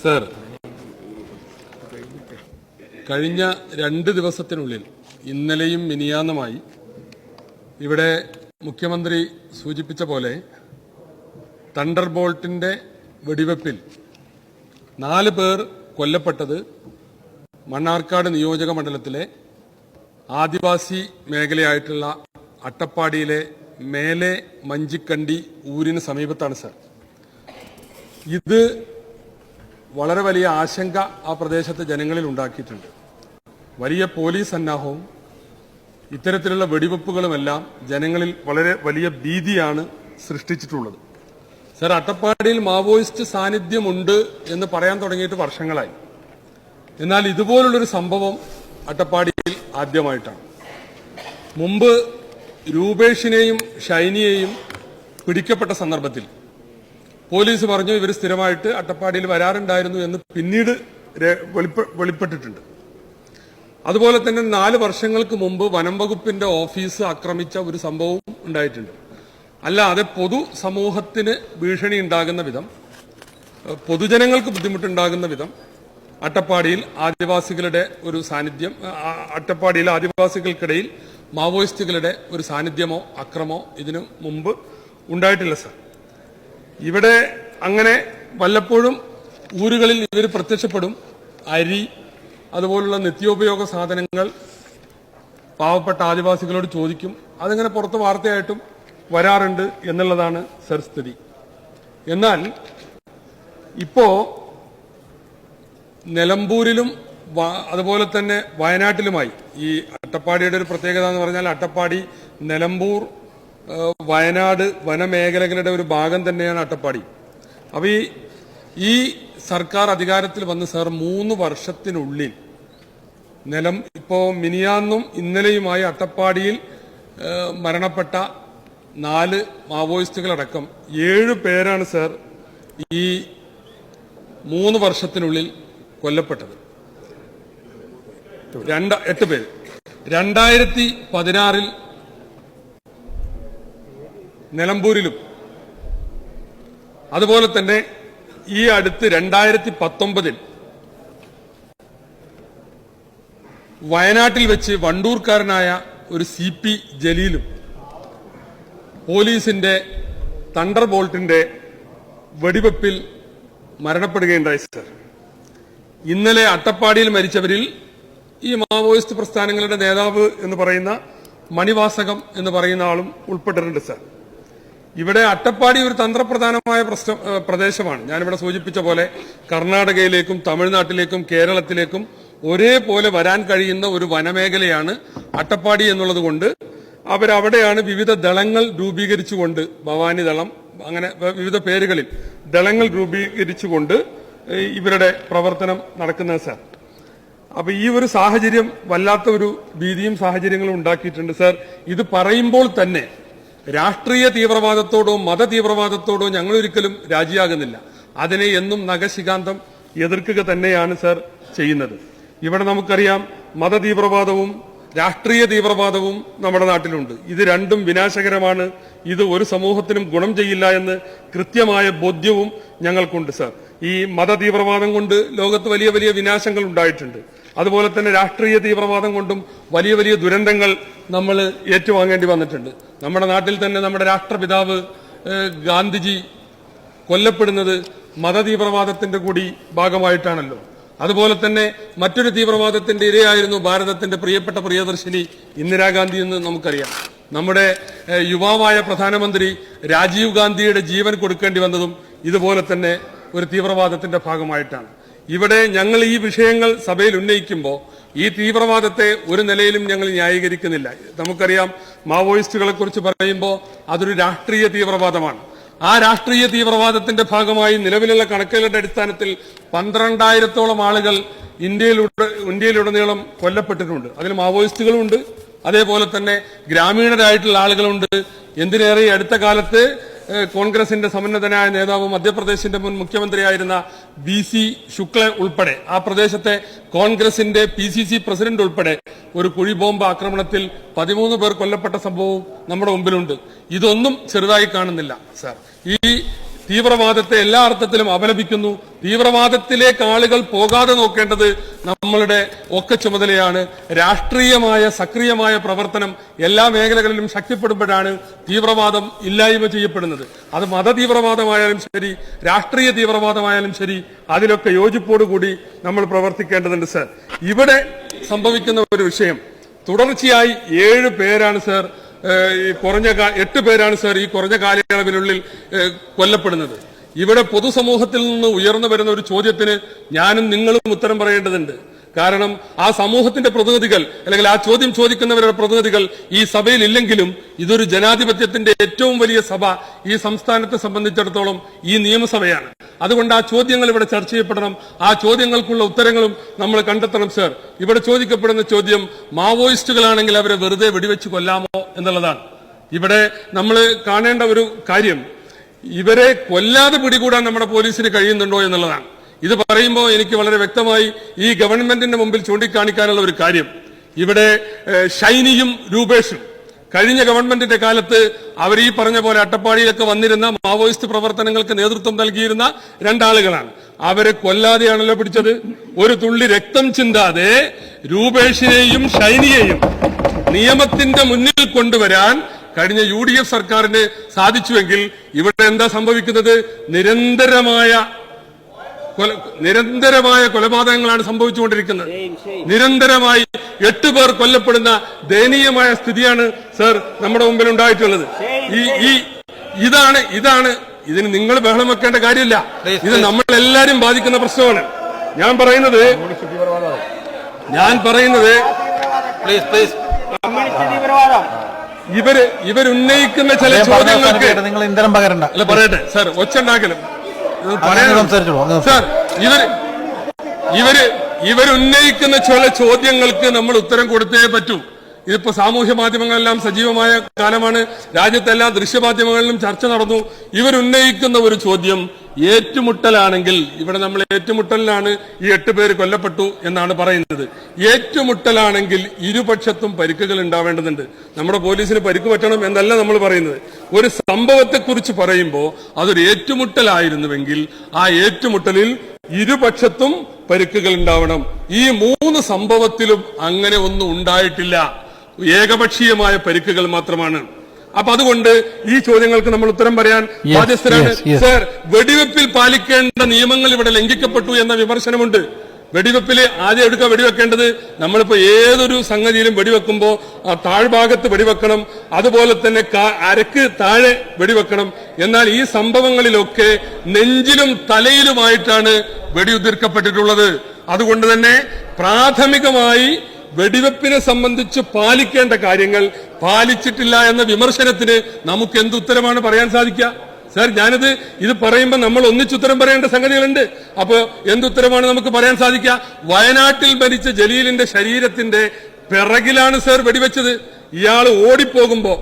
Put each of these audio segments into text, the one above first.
Sir, കഴിഞ്ഞ 2 ദിവസത്തിനുള്ളിൽ ഇന്നലെയും മിനിയാന്നുമായി ഇവിടെ മുഖ്യമന്ത്രി സൂചിപ്പിച്ച പോലെ തണ്ടർ ബോൾട്ടിന്റെ വെടിവെപ്പിൽ 4 പേർ കൊല്ലപ്പെട്ടത് മണ്ണാർക്കാട് നിയോജക മണ്ഡലത്തിലെ ആദിവാസി മേഖലയായിട്ടുള്ള അട്ടപ്പാടിയിലെ മേലെ മഞ്ചിക്കണ്ടി ഊരിന് സമീപത്താണ് സർ. ഇത് വളരെ വലിയ ആശങ്ക ആ പ്രദേശത്തെ ജനങ്ങളിൽ ഉണ്ടാക്കിയിട്ടുണ്ട്. വലിയ പോലീസ് സന്നാഹവും ഇത്തരത്തിലുള്ള വെടിവെപ്പുകളുമെല്ലാം ജനങ്ങളിൽ വളരെ വലിയ ഭീതിയാണ് സൃഷ്ടിച്ചിട്ടുള്ളത്. സർ, അട്ടപ്പാടിയിൽ മാവോയിസ്റ്റ് സാന്നിധ്യമുണ്ട് എന്ന് പറയാൻ തുടങ്ങിയിട്ട് വർഷങ്ങളായി. എന്നാൽ ഇതുപോലുള്ളൊരു സംഭവം അട്ടപ്പാടിയിൽ ആദ്യമായിട്ടാണ്. മുമ്പ് രൂപേഷിനെയും ഷൈനിയെയും പിടിക്കപ്പെട്ട സന്ദർഭത്തിൽ പോലീസ് പറഞ്ഞു ഇവർ സ്ഥിരമായിട്ട് അട്ടപ്പാടിയിൽ വരാറുണ്ടായിരുന്നു എന്ന് പിന്നീട് വെളിപ്പെട്ടിട്ടുണ്ട്. അതുപോലെ തന്നെ 4 വർഷങ്ങൾക്ക് മുമ്പ് വനം വകുപ്പിന്റെ ഓഫീസ് ആക്രമിച്ച ഒരു സംഭവവും ഉണ്ടായിട്ടുണ്ട്. അല്ലാതെ പൊതുസമൂഹത്തിന് ഭീഷണി ഉണ്ടാകുന്ന വിധം, പൊതുജനങ്ങൾക്ക് ബുദ്ധിമുട്ടുണ്ടാകുന്ന വിധം അട്ടപ്പാടിയിൽ ആദിവാസികളുടെ ഒരു സാന്നിധ്യം, അട്ടപ്പാടിയിൽ ആദിവാസികൾക്കിടയിൽ മാവോയിസ്റ്റുകളുടെ ഒരു സാന്നിധ്യമോ അക്രമോ ഇതിനു മുമ്പ് ഉണ്ടായിട്ടില്ല സർ. ഇവിടെ അങ്ങനെ വല്ലപ്പോഴും ഊരുകളിൽ ഇവർ പ്രത്യക്ഷപ്പെടും. അരി, അതുപോലുള്ള നിത്യോപയോഗ സാധനങ്ങൾ പാവപ്പെട്ട ആദിവാസികളോട് ചോദിക്കും. അതിങ്ങനെ പുറത്ത് വാർത്തയായിട്ടും വരാറുണ്ട് എന്നുള്ളതാണ് സർ സ്ഥിതി. എന്നാൽ ഇപ്പോ നിലമ്പൂരിലും അതുപോലെ തന്നെ വയനാട്ടിലുമായി ഈ അട്ടപ്പാടിയുടെ ഒരു പ്രത്യേകത എന്ന് പറഞ്ഞാൽ അട്ടപ്പാടി, നിലമ്പൂർ, വയനാട് വനമേഖലകളുടെ ഒരു ഭാഗം തന്നെയാണ് അട്ടപ്പാടി. അപ്പൊ ഈ സർക്കാർ അധികാരത്തിൽ വന്ന് സർ 3 വർഷത്തിനുള്ളിൽ ഇപ്പോ മിനിയാന്നും ഇന്നലെയുമായി അട്ടപ്പാടിയിൽ മരണപ്പെട്ട 4 മാവോയിസ്റ്റുകളടക്കം 7 പേരാണ് സർ ഈ 3 വർഷത്തിനുള്ളിൽ കൊല്ലപ്പെട്ടത്. 8 പേര് 2016 നിലമ്പൂരിലും, അതുപോലെ തന്നെ ഈ അടുത്ത് 2019 വയനാട്ടിൽ വെച്ച് വണ്ടൂർക്കാരനായ ഒരു CP ജലീലും പോലീസിന്റെ തണ്ടർ ബോൾട്ടിന്റെ വെടിവെപ്പിൽ മരണപ്പെടുകയുണ്ടായി സർ. ഇന്നലെ അട്ടപ്പാടിയിൽ മരിച്ചവരിൽ ഈ മാവോയിസ്റ്റ് പ്രസ്ഥാനങ്ങളുടെ നേതാവ് എന്ന് പറയുന്ന മണിവാസകം എന്ന് പറയുന്ന ആളും ഉൾപ്പെട്ടിട്ടുണ്ട് സർ. ഇവിടെ അട്ടപ്പാടി ഒരു തന്ത്രപ്രധാനമായ പ്രദേശമാണ്. ഞാനിവിടെ സൂചിപ്പിച്ച പോലെ കർണാടകയിലേക്കും തമിഴ്നാട്ടിലേക്കും കേരളത്തിലേക്കും ഒരേപോലെ വരാൻ കഴിയുന്ന ഒരു വനമേഖലയാണ് അട്ടപ്പാടി എന്നുള്ളത് കൊണ്ട് അവരവിടെയാണ് വിവിധ ദളങ്ങൾ രൂപീകരിച്ചുകൊണ്ട്, ഭവാനി ദളം, അങ്ങനെ വിവിധ പേരുകളിൽ ദളങ്ങൾ രൂപീകരിച്ചുകൊണ്ട് ഇവരുടെ പ്രവർത്തനം നടക്കുന്നത് സാർ. അപ്പൊ ഈ ഒരു സാഹചര്യം വല്ലാത്ത ഒരു ഭീതിയും സാഹചര്യങ്ങളും ഉണ്ടാക്കിയിട്ടുണ്ട് സാർ. ഇത് പറയുമ്പോൾ തന്നെ രാഷ്ട്രീയ തീവ്രവാദത്തോടോ മത തീവ്രവാദത്തോടോ ഞങ്ങൾ ഒരിക്കലും രാജിയാകുന്നില്ല. അതിനെ എന്നും നഖശികാന്തം എതിർക്കുക തന്നെയാണ് സർ ചെയ്യുന്നത്. ഇവിടെ നമുക്കറിയാം മതതീവ്രവാദവും രാഷ്ട്രീയ തീവ്രവാദവും നമ്മുടെ നാട്ടിലുണ്ട്. ഇത് രണ്ടും വിനാശകരമാണ്. ഇത് ഒരു സമൂഹത്തിനും ഗുണം ചെയ്യില്ല എന്ന് കൃത്യമായ ബോധ്യവും ഞങ്ങൾക്കുണ്ട് സർ. ഈ മതതീവ്രവാദം കൊണ്ട് ലോകത്ത് വലിയ വലിയ വിനാശങ്ങൾ ഉണ്ടായിട്ടുണ്ട്. അതുപോലെ തന്നെ രാഷ്ട്രീയ തീവ്രവാദം കൊണ്ടും വലിയ വലിയ ദുരന്തങ്ങൾ നമ്മൾ ഏറ്റുവാങ്ങേണ്ടി വന്നിട്ടുണ്ട്. നമ്മുടെ നാട്ടിൽ തന്നെ നമ്മുടെ രാഷ്ട്രപിതാവ് ഗാന്ധിജി കൊല്ലപ്പെടുന്നത് മതതീവ്രവാദത്തിന്റെ കൂടി ഭാഗമായിട്ടാണല്ലോ. അതുപോലെ തന്നെ മറ്റൊരു തീവ്രവാദത്തിന്റെ ഇരയായിരുന്നു ഭാരതത്തിന്റെ പ്രിയപ്പെട്ട പ്രിയദർശിനി ഇന്ദിരാഗാന്ധി എന്ന് നമുക്കറിയാം. നമ്മുടെ യുവാവായ പ്രധാനമന്ത്രി രാജീവ് ഗാന്ധിയുടെ ജീവൻ കൊടുക്കേണ്ടി വന്നതും ഇതുപോലെ തന്നെ ഒരു തീവ്രവാദത്തിന്റെ ഭാഗമായിട്ടാണ്. ഇവിടെ ഞങ്ങൾ ഈ വിഷയങ്ങൾ സഭയിൽ ഉന്നയിക്കുമ്പോൾ ഈ തീവ്രവാദത്തെ ഒരു നിലയിലും ഞങ്ങൾ ന്യായീകരിക്കുന്നില്ല. നമുക്കറിയാം മാവോയിസ്റ്റുകളെ കുറിച്ച് പറയുമ്പോൾ അതൊരു രാഷ്ട്രീയ തീവ്രവാദമാണ്. ആ രാഷ്ട്രീയ തീവ്രവാദത്തിന്റെ ഭാഗമായി നിലവിലുള്ള കണക്കുകളുടെ അടിസ്ഥാനത്തിൽ 12,000-ഓളം ആളുകൾ ഇന്ത്യയിലുടനീളം കൊല്ലപ്പെട്ടിട്ടുണ്ട്. അതിൽ മാവോയിസ്റ്റുകളുണ്ട്, അതേപോലെ തന്നെ ഗ്രാമീണരായിട്ടുള്ള ആളുകളുണ്ട്. എന്തിനേറെ അടുത്ത കാലത്ത് കോൺഗ്രസിന്റെ സമന്നതനായ നേതാവ് മധ്യപ്രദേശിന്റെ മുൻ മുഖ്യമന്ത്രിയായിരുന്ന BC ശുക്ല ഉൾപ്പെടെ ആ പ്രദേശത്തെ കോൺഗ്രസിന്റെ PCC പ്രസിഡന്റ് ഉൾപ്പെടെ ഒരു കുഴിബോംബ് ആക്രമണത്തിൽ 13 പേർ കൊല്ലപ്പെട്ട സംഭവവും നമ്മുടെ മുമ്പിലുണ്ട്. ഇതൊന്നും ചെറുതായി കാണുന്നില്ല സാർ. ഈ തീവ്രവാദത്തെ എല്ലാ അർത്ഥത്തിലും അപലപിക്കുന്നു, തീവ്രവാദത്തിലേക്ക് ആളുകൾ പോകാതെ നോക്കേണ്ടത് നമ്മളുടെ ഒക്കെ ചുമതലയാണ്. രാഷ്ട്രീയമായ സക്രിയമായ പ്രവർത്തനം എല്ലാ മേഖലകളിലും ശക്തിപ്പെടുമ്പോഴാണ് തീവ്രവാദം ഇല്ലായ്മ ചെയ്യപ്പെടുന്നത്. അത് മത തീവ്രവാദമായാലും ശരി, രാഷ്ട്രീയ തീവ്രവാദമായാലും ശരി, അതിലൊക്കെ യോജിപ്പോടുകൂടി നമ്മൾ പ്രവർത്തിക്കേണ്ടതുണ്ട്. സർ, ഇവിടെ സംഭവിക്കുന്ന ഒരു വിഷയം, തുടർച്ചയായി 7 പേരാണ് സർ, 8 പേരാണ് സർ ഈ കുറഞ്ഞ കാലയളവിനുള്ളിൽ കൊല്ലപ്പെടുന്നത്. ഇവിടെ പൊതുസമൂഹത്തിൽ നിന്ന് ഉയർന്നു വരുന്ന ഒരു ചോദ്യത്തിന് ഞാനും നിങ്ങളും ഉത്തരം പറയേണ്ടതുണ്ട്. കാരണം ആ സമൂഹത്തിന്റെ പ്രതിനിധികൾ അല്ലെങ്കിൽ ആ ചോദ്യം ചോദിക്കുന്നവരുടെ പ്രതിനിധികൾ ഈ സഭയിൽ ഇല്ലെങ്കിലും ഇതൊരു ജനാധിപത്യത്തിന്റെ ഏറ്റവും വലിയ സഭ ഈ സംസ്ഥാനത്തെ സംബന്ധിച്ചിടത്തോളം ഈ നിയമസഭയാണ്. അതുകൊണ്ട് ആ ചോദ്യങ്ങൾ ഇവിടെ ചർച്ച ചെയ്യപ്പെടണം. ആ ചോദ്യങ്ങൾക്കുള്ള ഉത്തരങ്ങളും നമ്മൾ കണ്ടെത്തണം. സർ, ഇവിടെ ചോദിക്കപ്പെടുന്ന ചോദ്യം മാവോയിസ്റ്റുകളാണെങ്കിൽ അവരെ വെറുതെ വെടിവെച്ച് കൊല്ലാമോ എന്നുള്ളതാണ്. ഇവിടെ നമ്മൾ കാണേണ്ട ഒരു കാര്യം, ഇവരെ കൊല്ലാതെ പിടികൂടാൻ നമ്മുടെ പോലീസിന് കഴിയുന്നുണ്ടോ എന്നുള്ളതാണ്. ഇത് പറയുമ്പോൾ എനിക്ക് വളരെ വ്യക്തമായി ഈ ഗവൺമെന്റിന്റെ മുമ്പിൽ ചൂണ്ടിക്കാണിക്കാനുള്ള ഒരു കാര്യം, ഇവിടെ ഷൈനിയും രൂപേഷും കഴിഞ്ഞ ഗവൺമെന്റിന്റെ കാലത്ത് അവർ ഈ പറഞ്ഞ പോലെ അട്ടപ്പാടിയിലൊക്കെ വന്നിരുന്ന മാവോയിസ്റ്റ് പ്രവർത്തനങ്ങൾക്ക് നേതൃത്വം നൽകിയിരുന്ന 2 ആളുകളാണ്. അവരെ കൊല്ലാതെയാണല്ലോ പിടിച്ചത്. ഒരു തുള്ളി രക്തം ചിന്താതെ രൂപേഷിനെയും ഷൈനിയെയും നിയമത്തിന്റെ മുന്നിൽ കൊണ്ടുവരാൻ കഴിഞ്ഞ UDF സർക്കാരിന് സാധിച്ചുവെങ്കിൽ ഇവിടെ എന്താ സംഭവിക്കുന്നത്? നിരന്തരമായ കൊലപാതകങ്ങളാണ് സംഭവിച്ചുകൊണ്ടിരിക്കുന്നത്. നിരന്തരമായി 8 പേർ കൊല്ലപ്പെടുന്ന ദയനീയമായ സ്ഥിതിയാണ് സർ നമ്മുടെ മുമ്പിൽ ഉണ്ടായിട്ടുള്ളത്. ഇതാണ് ഇതിന് നിങ്ങൾ ബഹളം വെക്കേണ്ട കാര്യമില്ല. ഇത് നമ്മളെല്ലാരും ബാധിക്കുന്ന പ്രശ്നമാണ്. ഞാൻ പറയുന്നത് ഇവരുന്നയിക്കുന്ന ചില ചോദ്യങ്ങൾക്ക് നിങ്ങൾ ഇന്ധനം പകരണ്ട. അല്ല, പറയട്ടെ സർ, ഒച്ചുണ്ടാക്കലും സർ, ഇവരുന്നയിക്കുന്ന ചില ചോദ്യങ്ങൾക്ക് നമ്മൾ ഉത്തരം കൊടുത്തേ പറ്റൂ. ഇതിപ്പോ സാമൂഹ്യ മാധ്യമങ്ങളെല്ലാം സജീവമായ കാലമാണ്. രാജ്യത്തെല്ലാം ദൃശ്യമാധ്യമങ്ങളിലും ചർച്ച നടന്നു. ഇവരുന്നയിക്കുന്ന ഒരു ചോദ്യം ഏറ്റുമുട്ടലാണെങ്കിൽ, ഇവിടെ നമ്മൾ ഏറ്റുമുട്ടലിലാണ് ഈ 8 പേര് കൊല്ലപ്പെട്ടു എന്നാണ് പറയുന്നത്. ഏറ്റുമുട്ടലാണെങ്കിൽ ഇരുപക്ഷത്തും പരിക്കുകൾ ഉണ്ടാവേണ്ടതുണ്ട്. നമ്മുടെ പോലീസിന് പരിക്ക് പറ്റണം എന്നല്ല നമ്മൾ പറയുന്നത്. ഒരു സംഭവത്തെക്കുറിച്ച് പറയുമ്പോൾ അതൊരു ഏറ്റുമുട്ടലായിരുന്നുവെങ്കിൽ ആ ഏറ്റുമുട്ടലിൽ ഇരുപക്ഷത്തും പരിക്കുകൾ ഉണ്ടാവണം. ഈ 3 സംഭവത്തിലും അങ്ങനെ ഒന്നും ഉണ്ടായിട്ടില്ല. ഏകപക്ഷീയമായ പരിക്കുകൾ മാത്രമാണ്. അപ്പൊ അതുകൊണ്ട് ഈ ചോദ്യങ്ങൾക്ക് നമ്മൾ ഉത്തരം പറയാൻ ബാധ്യസ്ഥരാണ്. സർ, വെടിവെപ്പിൽ പാലിക്കേണ്ട നിയമങ്ങൾ ഇവിടെ ലംഘിക്കപ്പെട്ടു എന്ന വിമർശനമുണ്ട്. വെടിവെപ്പിൽ ആദ്യം വെടിവെക്കേണ്ടത്, നമ്മളിപ്പോ ഏതൊരു സംഗതിയിലും വെടിവെക്കുമ്പോ താഴ്ഭാഗത്ത് വെടിവെക്കണം, അതുപോലെ തന്നെ അരക്ക് താഴെ വെടിവെക്കണം. എന്നാൽ ഈ സംഭവങ്ങളിലൊക്കെ നെഞ്ചിലും തലയിലുമായിട്ടാണ് വെടിയുതിർക്കപ്പെട്ടിട്ടുള്ളത്. അതുകൊണ്ട് തന്നെ പ്രാഥമികമായി വെടിവെപ്പിനെ സംബന്ധിച്ച് പാലിക്കേണ്ട കാര്യങ്ങൾ പാലിച്ചിട്ടില്ല എന്ന വിമർശനത്തിന് നമുക്ക് എന്തുത്തരമാണ് പറയാൻ സാധിക്കുക? സർ, ഇത് പറയുമ്പോൾ നമ്മൾ ഒന്നിച്ചുത്തരം പറയേണ്ട സംഗതികളുണ്ട്. അപ്പോ എന്തുത്തരമാണ് നമുക്ക് പറയാൻ സാധിക്കുക? വയനാട്ടിൽ മരിച്ച ജലീലിന്റെ ശരീരത്തിന്റെ പിറകിലാണ് സർ വെടിവെച്ചത്. ഇയാൾ ഓടിപ്പോകുമ്പോ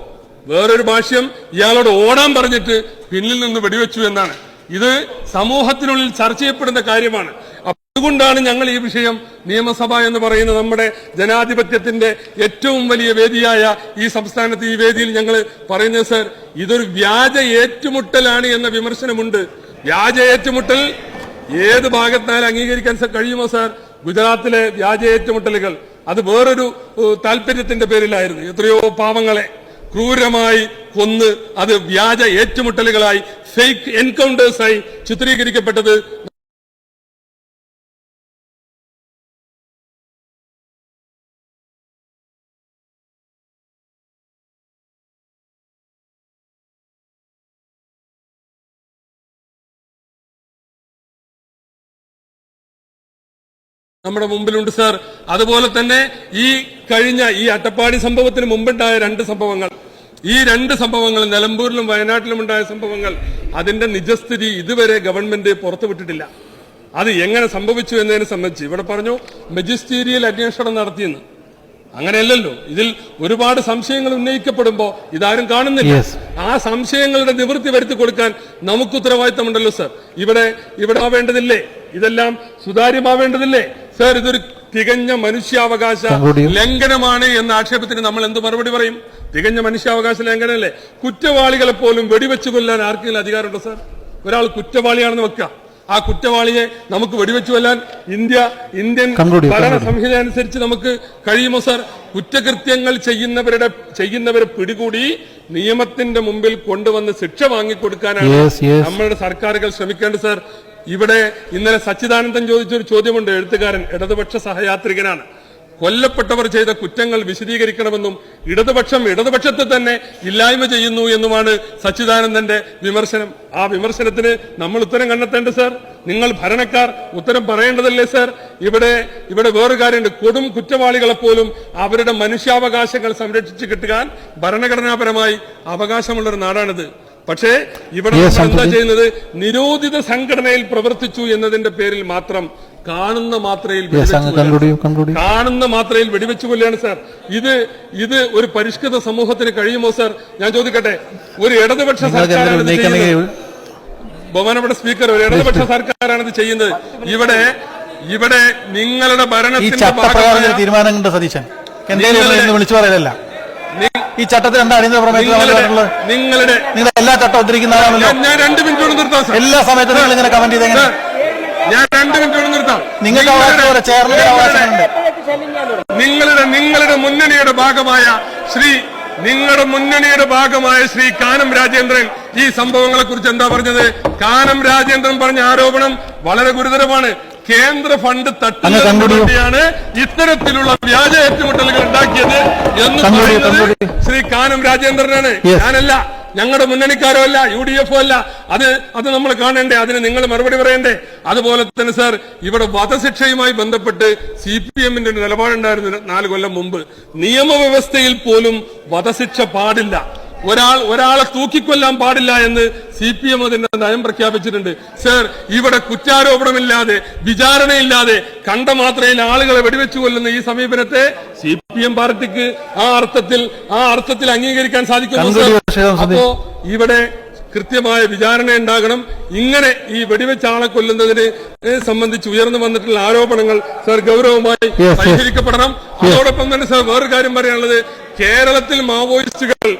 വേറൊരു ഭാഷ്യം ഇയാളോട് ഓടാൻ പറഞ്ഞിട്ട് പിന്നിൽ നിന്ന് വെടിവെച്ചു എന്നാണ്. ഇത് സമൂഹത്തിനുള്ളിൽ ചർച്ച ചെയ്യപ്പെടുന്ന കാര്യമാണ്. അതുകൊണ്ടാണ് ഞങ്ങൾ ഈ വിഷയം നിയമസഭ എന്ന് പറയുന്ന നമ്മുടെ ജനാധിപത്യത്തിന്റെ ഏറ്റവും വലിയ വേദിയായ ഈ സംസ്ഥാനത്ത് ഈ വേദിയിൽ ഞങ്ങൾ പറയുന്നത്. സർ, ഇതൊരു വ്യാജ ഏറ്റുമുട്ടലാണ് എന്ന വിമർശനമുണ്ട്. വ്യാജ ഏറ്റുമുട്ടൽ ഏത് ഭാഗത്തായാലും അംഗീകരിക്കാൻ കഴിയുമോ സർ? ഗുജറാത്തിലെ വ്യാജ ഏറ്റുമുട്ടലുകൾ അത് വേറൊരു താല്പര്യത്തിന്റെ പേരിലായിരുന്നു. എത്രയോ പാവങ്ങളെ ക്രൂരമായി കൊന്ന് അത് വ്യാജ ഏറ്റുമുട്ടലുകളായി, ഫേക്ക് എൻകൗണ്ടേഴ്സായി ചിത്രീകരിക്കപ്പെട്ടത് നമ്മുടെ മുമ്പിലുണ്ട് സർ. അതുപോലെ തന്നെ ഈ അട്ടപ്പാടി സംഭവത്തിന് മുമ്പുണ്ടായ 2 സംഭവങ്ങൾ, ഈ 2 സംഭവങ്ങൾ നിലമ്പൂരിലും വയനാട്ടിലും ഉണ്ടായ സംഭവങ്ങൾ, അതിന്റെ നിജസ്ഥിതി ഇതുവരെ ഗവൺമെന്റ് പുറത്തുവിട്ടിട്ടില്ല. അത് എങ്ങനെ സംഭവിച്ചു എന്നതിനെ സംബന്ധിച്ച് ഇവിടെ പറഞ്ഞു മജിസ്റ്റീരിയൽ അന്വേഷണം നടത്തിയെന്ന്. അങ്ങനെയല്ലല്ലോ. ഇതിൽ ഒരുപാട് സംശയങ്ങൾ ഉന്നയിക്കപ്പെടുമ്പോ ഇതാരും കാണുന്നില്ല. ആ സംശയങ്ങളുടെ നിവൃത്തി വരുത്തി കൊടുക്കാൻ നമുക്ക് ഉത്തരവാദിത്തമുണ്ടല്ലോ സർ. ഇവിടെ ആവേണ്ടതില്ലേ? ഇതെല്ലാം സുതാര്യമാവേണ്ടതില്ലേ സർ? ഇതൊരു തികഞ്ഞ മനുഷ്യാവകാശ ലംഘനമാണ് എന്ന ആക്ഷേപത്തിന് നമ്മൾ എന്ത് മറുപടി പറയും? തികഞ്ഞ മനുഷ്യാവകാശ ലംഘനമല്ലേ? കുറ്റവാളികളെ പോലും വെടിവെച്ച് കൊല്ലാൻ ആർക്കെങ്കിലും അധികാരമുണ്ടോ സർ? ഒരാൾ കുറ്റവാളിയാണെന്ന് വെക്കുക, ആ കുറ്റവാളിയെ നമുക്ക് വെടിവെച്ചു കൊല്ലാൻ ഇന്ത്യൻ ഭരണ സംഹിത അനുസരിച്ച് നമുക്ക് കഴിയുമോ സാർ? കുറ്റകൃത്യങ്ങൾ ചെയ്യുന്നവരെ പിടികൂടി നിയമത്തിന്റെ മുമ്പിൽ കൊണ്ടുവന്ന് ശിക്ഷ വാങ്ങിക്കൊടുക്കാനാണ് നമ്മളുടെ സർക്കാരുകൾ ശ്രമിക്കേണ്ടത് സാർ. ഇവിടെ ഇന്നലെ സച്ചിദാനന്ദൻ ചോദിച്ചൊരു ചോദ്യമുണ്ട്. എഴുത്തുകാരൻ, ഇടതുപക്ഷ സഹയാത്രികനാണ്. കൊല്ലപ്പെട്ടവർ ചെയ്ത കുറ്റങ്ങൾ വിശദീകരിക്കണമെന്നും ഇടതുപക്ഷത്തെ തന്നെ ഇല്ലായ്മ ചെയ്യുന്നു എന്നുമാണ് സച്ചിദാനന്ദന്റെ വിമർശനം. ആ വിമർശനത്തിന് നമ്മൾ ഉത്തരം കണ്ടെത്തേണ്ട സാർ. നിങ്ങൾ ഭരണക്കാർ ഉത്തരം പറയേണ്ടതല്ലേ സാർ? ഇവിടെ വേറൊരു കാര്യമുണ്ട്. കൊടും കുറ്റവാളികളെപ്പോലും അവരുടെ മനുഷ്യാവകാശങ്ങൾ സംരക്ഷിച്ചു കിട്ടാൻ ഭരണഘടനാപരമായി അവകാശമുള്ളൊരു നാടാണിത്. പക്ഷേ ഇവിടെ എന്താ ചെയ്യുന്നത്? നിരോധിത സംഘടനയിൽ പ്രവർത്തിച്ചു എന്നതിന്റെ പേരിൽ മാത്രം കാണുന്ന മാത്രയിൽ വെടിവെച്ചു കൊല്ലുകയാണ് സാർ. ഇത് ഒരു പരിഷ്കൃത സമൂഹത്തിന് കഴിയുമോ സാർ? ഞാൻ ചോദിക്കട്ടെ, ഒരു ഇടതുപക്ഷ സർക്കാരാണ് ബഹുമാനപ്പെട്ട സ്പീക്കർ, ഒരു ഇടതുപക്ഷ സർക്കാരാണ് ഇത് ചെയ്യുന്നത്. ഇവിടെ നിങ്ങളുടെ ഭരണത്തിന്റെ തീരുമാനങ്ങളുടെ സതീശൻ വിളിച്ചു പറയലല്ല. ഈ ചട്ടത്തിൽ എന്താ നിങ്ങളുടെ എല്ലാ ചട്ടം ഉദ്ധരിക്കുന്നതാണല്ലോ. ഞാൻ 2 മിനിറ്റോട് നിർത്താം സാർ. എല്ലാ സമയത്തും നിങ്ങൾ ഇങ്ങനെ കമന്റ് ചെയ്തെങ്ങനെ? ഞാൻ 2 മിനിറ്റോട് നിർത്താം. നിങ്ങൾക്ക് അവകാശമുണ്ട്. നിങ്ങളുടെ മുന്നണിയുടെ ഭാഗമായ ശ്രീ കാനം രാജേന്ദ്രൻ ഈ സംഭവങ്ങളെ കുറിച്ച് എന്താ പറഞ്ഞത്? കാനം രാജേന്ദ്രൻ പറഞ്ഞ ആരോപണം വളരെ ഗുരുതരമാണ്. കേന്ദ്ര ഫണ്ട് തട്ടുന്നതിന് വേണ്ടിയാണ് ഇത്തരത്തിലുള്ള വ്യാജ ഏറ്റുമുട്ടലുകൾ ഉണ്ടാക്കിയത് എന്ന് പറയുന്നത് ശ്രീ കാനം രാജേന്ദ്രനാണ്, ഞാനല്ല. ഞങ്ങളുടെ മുന്നണിക്കാരോ അല്ല, UDF അല്ല. അത് നമ്മൾ കാണണ്ടേ? അതിന് നിങ്ങൾ മറുപടി പറയണ്ടേ? അതുപോലെ തന്നെ സാർ, ഇവിടെ വധശിക്ഷയുമായി ബന്ധപ്പെട്ട് CPM-ന്റെ ഒരു നിലപാടുണ്ടായിരുന്നു 4 കൊല്ലം മുമ്പ്. നിയമവ്യവസ്ഥയിൽ പോലും വധശിക്ഷ പാടില്ല. ഒരാളെ തൂക്കിക്കൊല്ലാൻ പാടില്ല എന്ന് CPM അതിന്റെ നയം പ്രഖ്യാപിച്ചിട്ടുണ്ട്. സർ, ഇവിടെ കുറ്റാരോപണമില്ലാതെ വിചാരണയില്ലാതെ കണ്ട മാത്രയിൽ ആളുകളെ വെടിവെച്ചു കൊല്ലുന്ന ഈ സമീപനത്തെ CPM പാർട്ടിക്ക് ആ അർത്ഥത്തിൽ അംഗീകരിക്കാൻ സാധിക്കുന്നു. അപ്പോ ഇവിടെ കൃത്യമായ വിചാരണ ഉണ്ടാകണം. ഇങ്ങനെ ഈ വെടിവെച്ച ആളെ കൊല്ലുന്നതിനെ സംബന്ധിച്ച് ഉയർന്നു വന്നിട്ടുള്ള ആരോപണങ്ങൾ സർ ഗൗരവമായി പരിഹരിക്കപ്പെടണം. അതോടൊപ്പം തന്നെ സർ വേറൊരു കാര്യം പറയാനുള്ളത്, കേരളത്തിൽ മാവോയിസ്റ്റുകൾ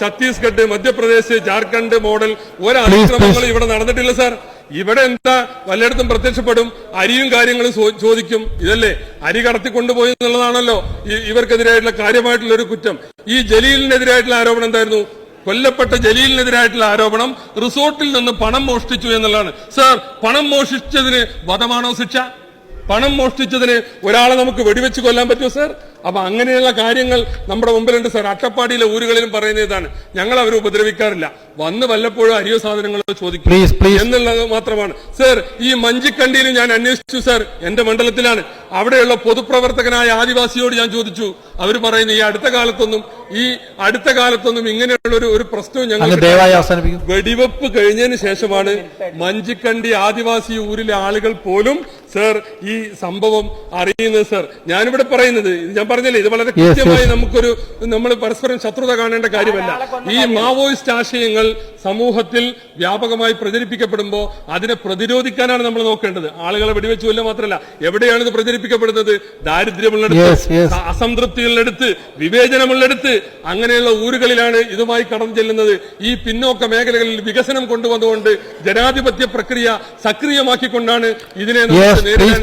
ഛത്തീസ്ഗഡ്, മധ്യപ്രദേശ്, ജാർഖണ്ഡ് മോഡൽ ഒരതിക്രമങ്ങളും ഇവിടെ നടന്നിട്ടില്ല സാർ. ഇവിടെ എന്താ വല്ലയിടത്തും പ്രത്യക്ഷപ്പെടും, അരിയും കാര്യങ്ങളും ചോദിക്കും. ഇതല്ലേ അരി കടത്തിക്കൊണ്ടുപോയി എന്നുള്ളതാണല്ലോ ഇവർക്കെതിരായിട്ടുള്ള കാര്യമായിട്ടുള്ള ഒരു കുറ്റം. ഈ ജലീലിനെതിരായിട്ടുള്ള ആരോപണം എന്തായിരുന്നു? കൊല്ലപ്പെട്ട ജലീലിനെതിരായിട്ടുള്ള ആരോപണം റിസോർട്ടിൽ നിന്ന് പണം മോഷ്ടിച്ചു എന്നുള്ളതാണ്. സാർ, പണം മോഷ്ടിച്ചതിന് വധമാണോ ശിക്ഷ? പണം മോഷ്ടിച്ചതിന് ഒരാളെ നമുക്ക് വെടിവെച്ച് കൊല്ലാൻ പറ്റുമോ സാർ? അപ്പൊ അങ്ങനെയുള്ള കാര്യങ്ങൾ നമ്മുടെ മുമ്പിലുണ്ട് സാർ. അട്ടപ്പാടിയിലെ ഊരുകളിലും പറയുന്ന ഇതാണ്, ഞങ്ങൾ അവരെ ഉപദ്രവിക്കാറില്ല, വന്ന് വല്ലപ്പോഴും അരിയോ സാധനങ്ങളോ ചോദിക്കും എന്നുള്ളത് മാത്രമാണ് സാർ. ഈ മഞ്ചിക്കണ്ടിയിൽ ഞാൻ അന്വേഷിച്ചു സാർ, എന്റെ മണ്ഡലത്തിലാണ്. അവിടെയുള്ള പൊതുപ്രവർത്തകനായ ആദിവാസിയോട് ഞാൻ ചോദിച്ചു. അവർ പറയുന്നു ഈ അടുത്ത കാലത്തൊന്നും ഇങ്ങനെയുള്ള ഒരു പ്രശ്നവും ഞങ്ങൾ വെടിവെപ്പ് കഴിഞ്ഞതിന് ശേഷമാണ് മഞ്ചിക്കണ്ടി ആദിവാസി ഊരിലെ ആളുകൾ പോലും സാർ ഈ സംഭവം അറിയുന്നത് സാർ. ഞാനിവിടെ പറയുന്നത്, ഞാൻ പറഞ്ഞല്ലേ, ഇത് വളരെ കൃത്യമായി നമ്മൾ പരസ്പരം ശത്രുത കാണേണ്ട കാര്യമല്ല. ഈ മാവോയിസ്റ്റ് ആശയങ്ങൾ സമൂഹത്തിൽ വ്യാപകമായി പ്രചരിപ്പിക്കപ്പെടുമ്പോൾ അതിനെ പ്രതിരോധിക്കാനാണ് നമ്മൾ നോക്കേണ്ടത്. ആളുകളെ വെടിവെച്ചു കൊല്ലുക മാത്രമല്ല, എവിടെയാണ് ഇത് പ്രചരിപ്പിക്കപ്പെടുന്നത്? ദാരിദ്ര്യമുള്ളിടത്ത്, അസംതൃപ്തികളിലെടുത്ത്, വിവേചനമുള്ളിടത്ത്, അങ്ങനെയുള്ള ഊരുകളിലാണ് ഇതുമായി കടന്നു ചെല്ലുന്നത്. ഈ പിന്നോക്ക മേഖലകളിൽ വികസനം കൊണ്ടുവന്നുകൊണ്ട് ജനാധിപത്യ പ്രക്രിയ സക്രിയമാക്കിക്കൊണ്ടാണ് ഇതിനെ നേരിടാൻ.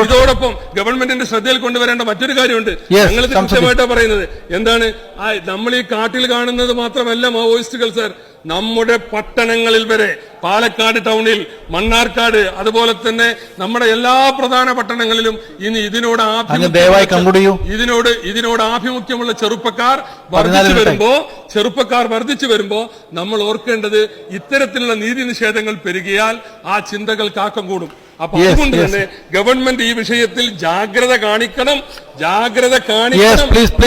ഇതോടൊപ്പം ഗവൺമെന്റിന്റെ ശ്രദ്ധയിൽ കൊണ്ടുവരേണ്ട മറ്റൊരു കാര്യമുണ്ട്. ഞങ്ങളിത് കൃത്യമായിട്ടാണ് പറയുന്നത്. എന്താണ്? നമ്മൾ ഈ കാട്ടിൽ കാണുന്നത് മാത്രമല്ല മാവോയിസ്റ്റുകൾ സാർ, നമ്മുടെ പട്ടണങ്ങളിൽ വരെ, പാലക്കാട് ടൗണിൽ, മണ്ണാർക്കാട്, അതുപോലെ തന്നെ നമ്മുടെ എല്ലാ പ്രധാന പട്ടണങ്ങളിലും ഇനി ഇതിനോട് ആഭിമുഖ്യമുള്ള ചെറുപ്പക്കാർ വർദ്ധിച്ചു വരുമ്പോ നമ്മൾ ഓർക്കേണ്ടത്, ഇത്തരത്തിലുള്ള നീതി നിഷേധങ്ങൾ പെരുകിയാൽ ആ ചിന്തകൾ കാക്കം കൂടും. അപ്പൊ അതുകൊണ്ട് തന്നെ ഗവൺമെന്റ് ഈ വിഷയത്തിൽ ജാഗ്രത കാണിക്കണം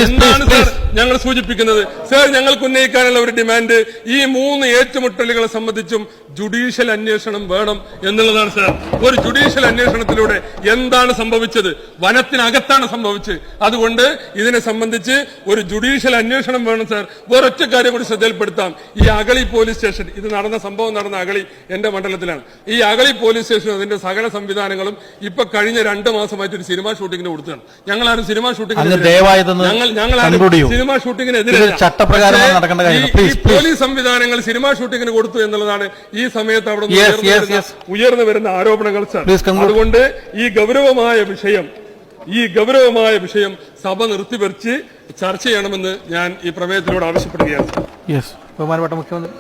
എന്നാണ് സാർ ഞങ്ങൾ സൂചിപ്പിക്കുന്നത്. സാർ, ഞങ്ങൾക്ക് ഉന്നയിക്കാനുള്ള ഒരു ഡിമാൻഡ്, ഈ 3 ഏറ്റുമുട്ടലുകളെ സംബന്ധിച്ചും ജുഡീഷ്യൽ അന്വേഷണം വേണം എന്നുള്ളതാണ് സാർ. ഒരു ജുഡീഷ്യൽ അന്വേഷണത്തിലൂടെ എന്താണ് സംഭവിച്ചത്? വനത്തിനകത്താണ് സംഭവിച്ചത്. അതുകൊണ്ട് ഇതിനെ സംബന്ധിച്ച് ഒരു ജുഡീഷ്യൽ അന്വേഷണം വേണം സാർ. വേറൊറ്റ കാര്യം കൂടി ശ്രദ്ധയിൽപ്പെടുത്താം. ഈ അഗളി പോലീസ് സ്റ്റേഷൻ, ഇത് സംഭവം നടന്ന അഗളി എന്റെ മണ്ഡലത്തിലാണ്. ഈ അഗളി പോലീസ് സ്റ്റേഷൻ അതിന്റെ സകല സംവിധാനങ്ങളും ഇപ്പൊ കഴിഞ്ഞ 2 മാസമായിട്ട് ഒരു സിനിമാ ഷൂട്ടിങ്ങിന് കൊടുത്താണ്. ഞങ്ങളാരും സിനിമാ ഷൂട്ടിങ്ങിനെതിരെ പോലീസ് സംവിധാനങ്ങൾ സിനിമാ ഷൂട്ടിങ്ങിന് കൊടുത്തു എന്നുള്ളതാണ് ഈ ഈ സമയത്ത് അവിടെ Yes, yes, yes. ഉയർന്നു വരുന്ന ആരോപണങ്ങൾ സർ. Please conclude. അതുകൊണ്ട് ഈ ഗൗരവമായ വിഷയം സഭ നിർത്തിവെച്ച് ചർച്ച ചെയ്യണമെന്ന് ഞാൻ ഈ പ്രമേയത്തിലൂടെ ആവശ്യപ്പെടുകയാണ്. യെസ്, ബഹുമാനപ്പെട്ട മുഖ്യമന്ത്രി.